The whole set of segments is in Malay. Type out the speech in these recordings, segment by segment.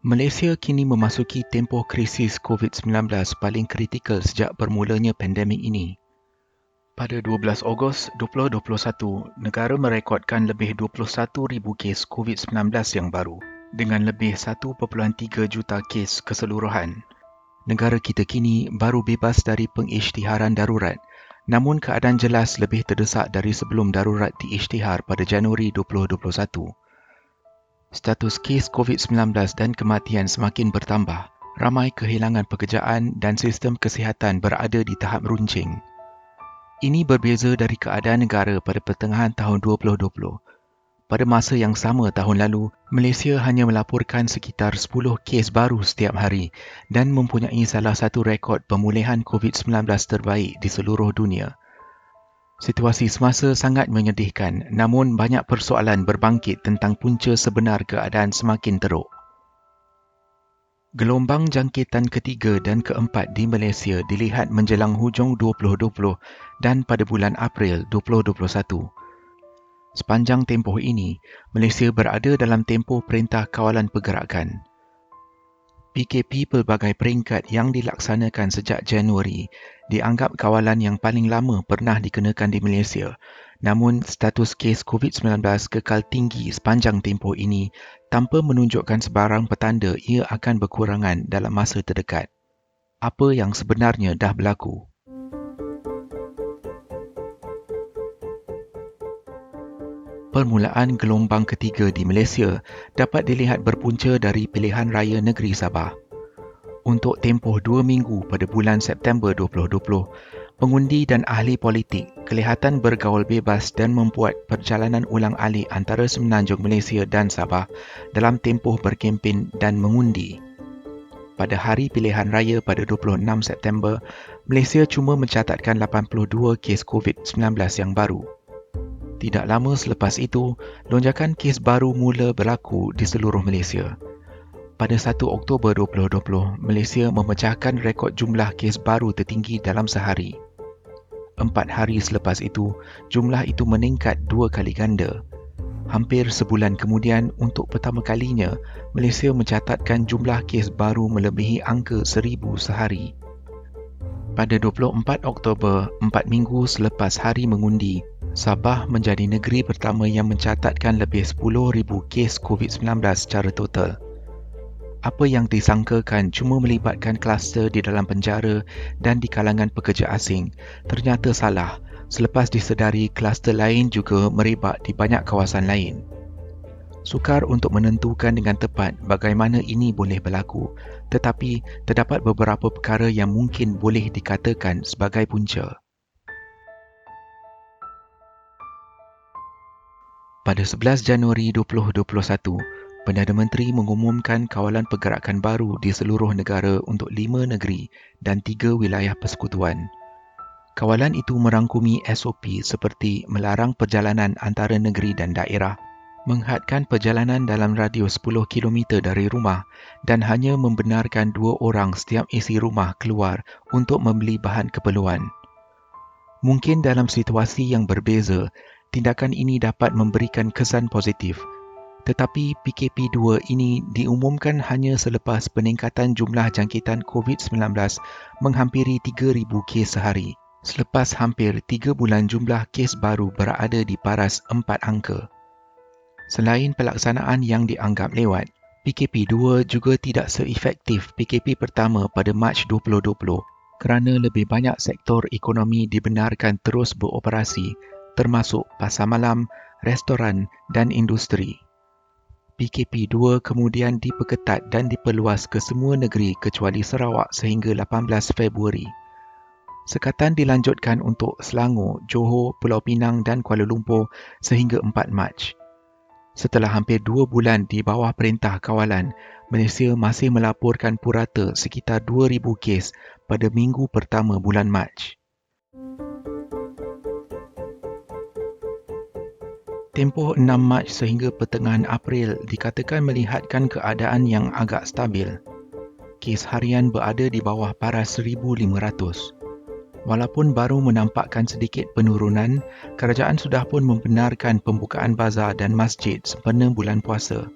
Malaysia kini memasuki tempoh krisis COVID-19 paling kritikal sejak bermulanya pandemik ini. Pada 12 Ogos 2021, negara merekodkan lebih 21,000 kes COVID-19 yang baru dengan lebih 1.3 juta kes keseluruhan. Negara kita kini baru bebas dari pengisytiharan darurat, namun keadaan jelas lebih terdesak dari sebelum darurat diisytihar pada Januari 2021. Status kes COVID-19 dan kematian semakin bertambah. Ramai kehilangan pekerjaan dan sistem kesihatan berada di tahap runcing. Ini berbeza dari keadaan negara pada pertengahan tahun 2020. Pada masa yang sama tahun lalu, Malaysia hanya melaporkan sekitar 10 kes baru setiap hari dan mempunyai salah satu rekod pemulihan COVID-19 terbaik di seluruh dunia. Situasi semasa sangat menyedihkan, namun banyak persoalan berbangkit tentang punca sebenar keadaan semakin teruk. Gelombang jangkitan ketiga dan keempat di Malaysia dilihat menjelang hujung 2020 dan pada bulan April 2021. Sepanjang tempoh ini, Malaysia berada dalam tempoh Perintah Kawalan Pergerakan. PKP pelbagai peringkat yang dilaksanakan sejak Januari dianggap kawalan yang paling lama pernah dikenakan di Malaysia. Namun, status kes COVID-19 kekal tinggi sepanjang tempoh ini tanpa menunjukkan sebarang petanda ia akan berkurangan dalam masa terdekat. Apa yang sebenarnya dah berlaku? Permulaan gelombang ketiga di Malaysia dapat dilihat berpunca dari pilihan raya negeri Sabah. Untuk tempoh 2 minggu pada bulan September 2020, pengundi dan ahli politik kelihatan bergaul bebas dan membuat perjalanan ulang-alik antara Semenanjung Malaysia dan Sabah dalam tempoh berkempen dan mengundi. Pada hari pilihan raya pada 26 September, Malaysia cuma mencatatkan 82 kes COVID-19 yang baru. Tidak lama selepas itu, lonjakan kes baru mula berlaku di seluruh Malaysia. Pada 1 Oktober 2020, Malaysia memecahkan rekod jumlah kes baru tertinggi dalam sehari. 4 hari selepas itu, jumlah itu meningkat 2 kali ganda. Hampir sebulan kemudian, untuk pertama kalinya, Malaysia mencatatkan jumlah kes baru melebihi angka 1,000 sehari. Pada 24 Oktober, 4 minggu selepas hari mengundi, Sabah menjadi negeri pertama yang mencatatkan lebih 10,000 kes COVID-19 secara total. Apa yang disangkakan cuma melibatkan kluster di dalam penjara dan di kalangan pekerja asing ternyata salah selepas disedari kluster lain juga merebak di banyak kawasan lain. Sukar untuk menentukan dengan tepat bagaimana ini boleh berlaku, tetapi terdapat beberapa perkara yang mungkin boleh dikatakan sebagai punca. Pada 11 Januari 2021, Perdana Menteri mengumumkan kawalan pergerakan baru di seluruh negara untuk 5 negeri dan 3 wilayah persekutuan. Kawalan itu merangkumi SOP seperti melarang perjalanan antara negeri dan daerah, menghadkan perjalanan dalam radius 10 km dari rumah dan hanya membenarkan 2 orang setiap isi rumah keluar untuk membeli bahan keperluan. Mungkin dalam situasi yang berbeza, tindakan ini dapat memberikan kesan positif. Tetapi PKP 2 ini diumumkan hanya selepas peningkatan jumlah jangkitan COVID-19 menghampiri 3,000 kes sehari. Selepas hampir 3 bulan jumlah kes baru berada di paras 4 angka. Selain pelaksanaan yang dianggap lewat, PKP 2 juga tidak seefektif PKP pertama pada Mac 2020 kerana lebih banyak sektor ekonomi dibenarkan terus beroperasi, termasuk pasar malam, restoran dan industri. PKP 2 kemudian diperketat dan diperluas ke semua negeri kecuali Sarawak sehingga 18 Februari. Sekatan dilanjutkan untuk Selangor, Johor, Pulau Pinang dan Kuala Lumpur sehingga 4 Mac. Setelah hampir 2 bulan di bawah Perintah Kawalan, Malaysia masih melaporkan purata sekitar 2,000 kes pada minggu pertama bulan Mac. Tempoh 6 Mac sehingga pertengahan April dikatakan melihatkan keadaan yang agak stabil. Kes harian berada di bawah paras 1,500. Walaupun baru menampakkan sedikit penurunan, kerajaan sudah pun membenarkan pembukaan bazar dan masjid sempena bulan puasa.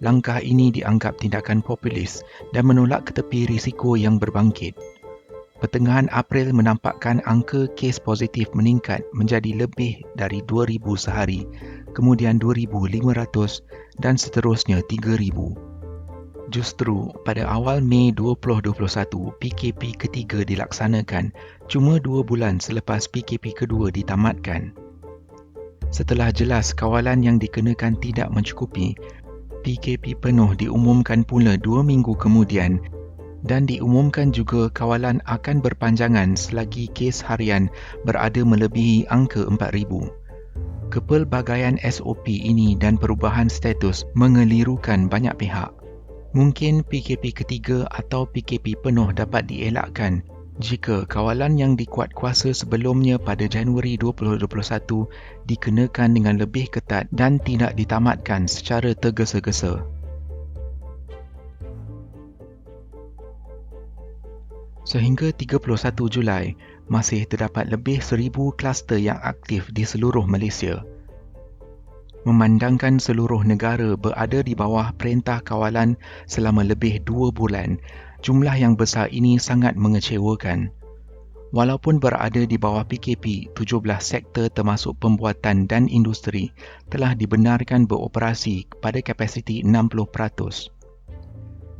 langkah ini dianggap tindakan populis dan menolak ke tepi risiko yang berbangkit. Pertengahan April menampakkan angka kes positif meningkat menjadi lebih dari 2,000 sehari, kemudian 2,500 dan seterusnya 3,000. Justru pada awal Mei 2021, PKP ketiga dilaksanakan cuma 2 bulan selepas PKP kedua ditamatkan. Setelah jelas kawalan yang dikenakan tidak mencukupi, PKP penuh diumumkan pula 2 minggu kemudian dan diumumkan juga kawalan akan berpanjangan selagi kes harian berada melebihi angka 4,000. Kepelbagaian SOP ini dan perubahan status mengelirukan banyak pihak. Mungkin PKP ketiga atau PKP penuh dapat dielakkan jika kawalan yang dikuatkuasa sebelumnya pada Januari 2021 dikenakan dengan lebih ketat dan tidak ditamatkan secara tergesa-gesa. Sehingga 31 Julai, masih terdapat lebih 1,000 kluster yang aktif di seluruh Malaysia. Memandangkan seluruh negara berada di bawah perintah kawalan selama lebih 2 bulan, jumlah yang besar ini sangat mengecewakan. Walaupun berada di bawah PKP, 17 sektor termasuk pembuatan dan industri telah dibenarkan beroperasi pada kapasiti 60%.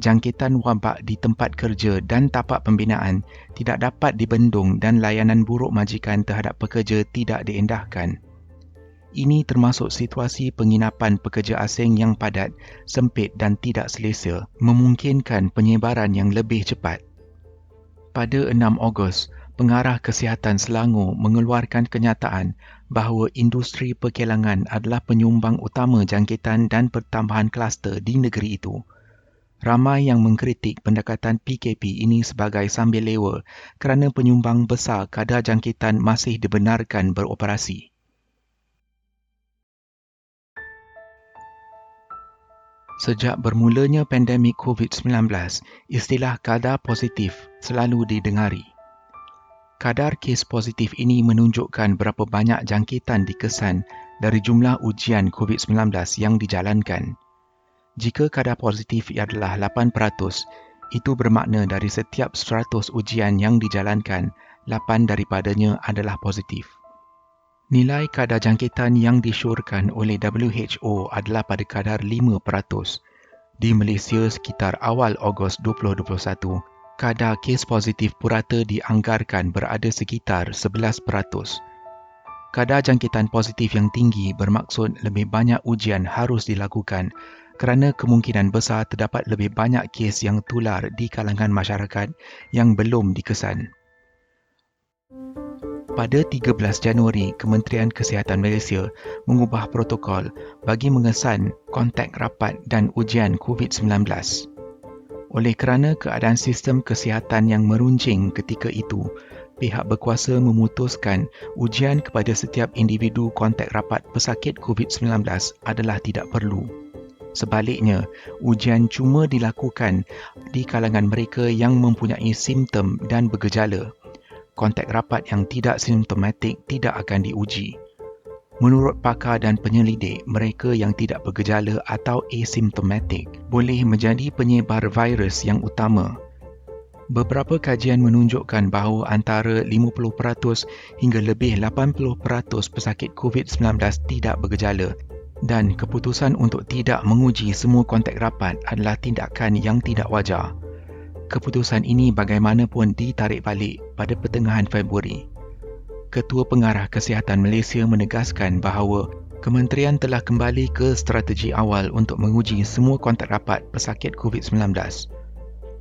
Jangkitan wabak di tempat kerja dan tapak pembinaan tidak dapat dibendung dan layanan buruk majikan terhadap pekerja tidak diendahkan. Ini termasuk situasi penginapan pekerja asing yang padat, sempit dan tidak selesa, memungkinkan penyebaran yang lebih cepat. Pada 6 Ogos, Pengarah Kesihatan Selangor mengeluarkan kenyataan bahawa industri perkelangan adalah penyumbang utama jangkitan dan pertambahan kluster di negeri itu. Ramai yang mengkritik pendekatan PKP ini sebagai sambil lewa kerana penyumbang besar kadar jangkitan masih dibenarkan beroperasi. Sejak bermulanya pandemik COVID-19, istilah kadar positif selalu didengari. Kadar kes positif ini menunjukkan berapa banyak jangkitan dikesan dari jumlah ujian COVID-19 yang dijalankan. Jika kadar positif adalah 8%, itu bermakna dari setiap 100 ujian yang dijalankan, 8 daripadanya adalah positif. Nilai kadar jangkitan yang disyorkan oleh WHO adalah pada kadar 5%. Di Malaysia sekitar awal Ogos 2021, kadar kes positif purata dianggarkan berada sekitar 11%. Kadar jangkitan positif yang tinggi bermaksud lebih banyak ujian harus dilakukan kerana kemungkinan besar terdapat lebih banyak kes yang tular di kalangan masyarakat yang belum dikesan. Pada 13 Januari, Kementerian Kesihatan Malaysia mengubah protokol bagi mengesan kontak rapat dan ujian COVID-19. Oleh kerana keadaan sistem kesihatan yang meruncing ketika itu, pihak berkuasa memutuskan ujian kepada setiap individu kontak rapat pesakit COVID-19 adalah tidak perlu. Sebaliknya, ujian cuma dilakukan di kalangan mereka yang mempunyai simptom dan bergejala. Kontak rapat yang tidak simptomatik tidak akan diuji. Menurut pakar dan penyelidik, mereka yang tidak bergejala atau asimptomatik boleh menjadi penyebar virus yang utama. Beberapa kajian menunjukkan bahawa antara 50% hingga lebih 80% pesakit COVID-19 tidak bergejala dan keputusan untuk tidak menguji semua kontak rapat adalah tindakan yang tidak wajar. Keputusan ini bagaimanapun ditarik balik pada pertengahan Februari. Ketua Pengarah Kesihatan Malaysia menegaskan bahawa kementerian telah kembali ke strategi awal untuk menguji semua kontak rapat pesakit COVID-19.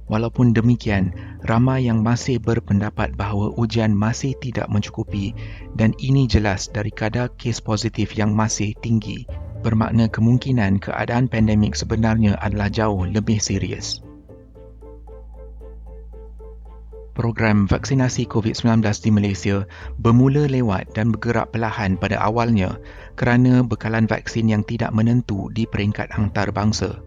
Walaupun demikian, ramai yang masih berpendapat bahawa ujian masih tidak mencukupi dan ini jelas dari kadar kes positif yang masih tinggi, bermakna kemungkinan keadaan pandemik sebenarnya adalah jauh lebih serius. Program vaksinasi COVID-19 di Malaysia bermula lewat dan bergerak perlahan pada awalnya kerana bekalan vaksin yang tidak menentu di peringkat antarabangsa.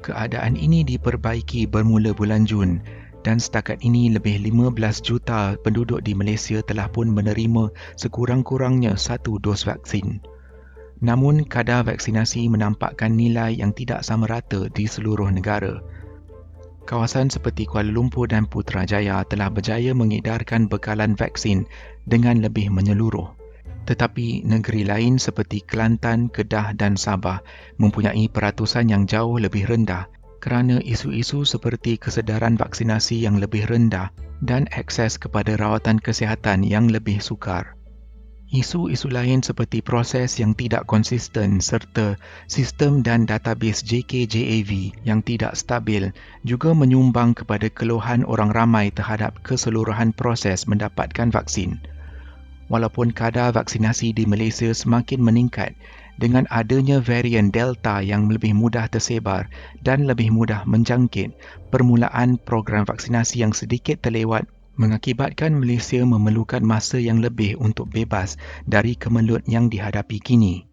Keadaan ini diperbaiki bermula bulan Jun dan setakat ini lebih 15 juta penduduk di Malaysia telah pun menerima sekurang-kurangnya 1 dos vaksin. Namun, kadar vaksinasi menampakkan nilai yang tidak sama rata di seluruh negara. Kawasan seperti Kuala Lumpur dan Putrajaya telah berjaya mengedarkan bekalan vaksin dengan lebih menyeluruh. Tetapi negeri lain seperti Kelantan, Kedah dan Sabah mempunyai peratusan yang jauh lebih rendah kerana isu-isu seperti kesedaran vaksinasi yang lebih rendah dan akses kepada rawatan kesihatan yang lebih sukar. Isu-isu lain seperti proses yang tidak konsisten serta sistem dan database JKJAV yang tidak stabil juga menyumbang kepada keluhan orang ramai terhadap keseluruhan proses mendapatkan vaksin. Walaupun kadar vaksinasi di Malaysia semakin meningkat dengan adanya varian Delta yang lebih mudah tersebar dan lebih mudah menjangkit, permulaan program vaksinasi yang sedikit terlewat mengakibatkan Malaysia memerlukan masa yang lebih untuk bebas dari kemelut yang dihadapi kini.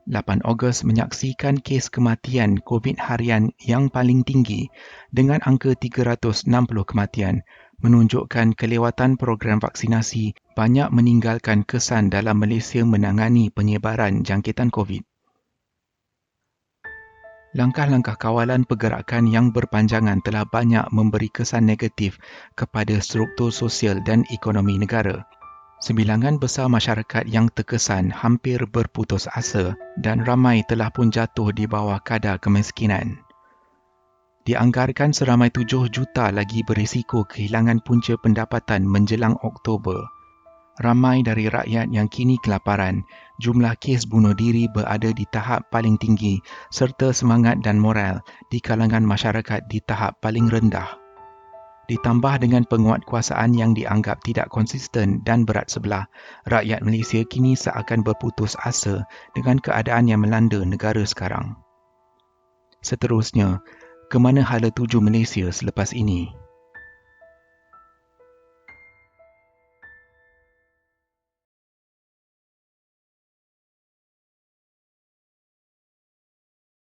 8 Ogos menyaksikan kes kematian COVID harian yang paling tinggi dengan angka 360 kematian, menunjukkan kelewatan program vaksinasi banyak meninggalkan kesan dalam Malaysia menangani penyebaran jangkitan COVID. Langkah-langkah kawalan pergerakan yang berpanjangan telah banyak memberi kesan negatif kepada struktur sosial dan ekonomi negara. Sebilangan besar masyarakat yang terkesan hampir berputus asa dan ramai telah pun jatuh di bawah kadar kemiskinan. Dianggarkan seramai 7 juta lagi berisiko kehilangan punca pendapatan menjelang Oktober. Ramai dari rakyat yang kini kelaparan, jumlah kes bunuh diri berada di tahap paling tinggi serta semangat dan moral di kalangan masyarakat di tahap paling rendah. Ditambah dengan penguatkuasaan yang dianggap tidak konsisten dan berat sebelah, rakyat Malaysia kini seakan berputus asa dengan keadaan yang melanda negara sekarang. Seterusnya, ke mana hala tuju Malaysia selepas ini?